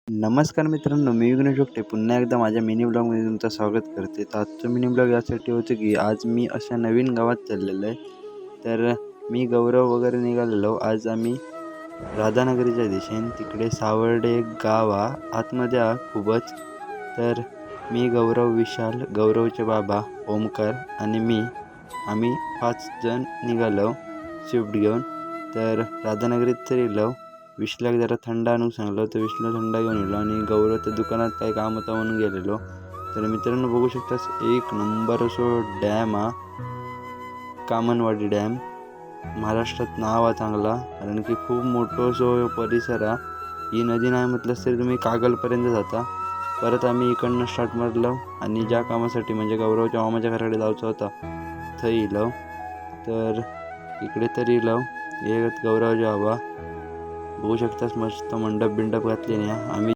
नमस्कार मित्रांनो, मी विघ्नेश जोगटे पुन्हा एकदा माझ्या मिनी ब्लॉगमध्ये तुमचं स्वागत करते. तर आजचं मिनी ब्लॉग यासाठी होतं की आज मी अशा नवीन गावात चाललेलो आहे. तर मी गौरव वगैरे निघालेलो. आज आम्ही राधानगरीच्या दिशेने तिकडे सावर्डे एक गाव आतमध्ये खूपच. तर मी गौरव, विशाल, गौरवचे बाबा ओमकार आणि आम्ही 5 जण निघालो स्विफ्ट घेऊन. तर राधानगरीत तरी गेलो. विशलाक जरा थंड आणून सांगलो तर विशला थंड घेऊन गेलो आणि गौरव त्या दुकानात काही काम होतं म्हणून गेलेलो. तर मित्रांनो बघू शकतास एक नंबर असो डॅम कामनवाडी डॅम. महाराष्ट्रात नाव चांगला कारण की खूप मोठं असो परिसर ही नदी नाही म्हटलंच तरी तुम्ही कागलपर्यंत जाता. परत आम्ही इकडनं स्टार्ट मारलो आणि ज्या कामासाठी म्हणजे गौरवच्या मामाच्या घराकडे जायचं होता थंय येलो. तर इकडे तरी येलो. हे गौरवचे बाबा बघू शकतास मस्त मंडप बिंडप घातले नाही आम्ही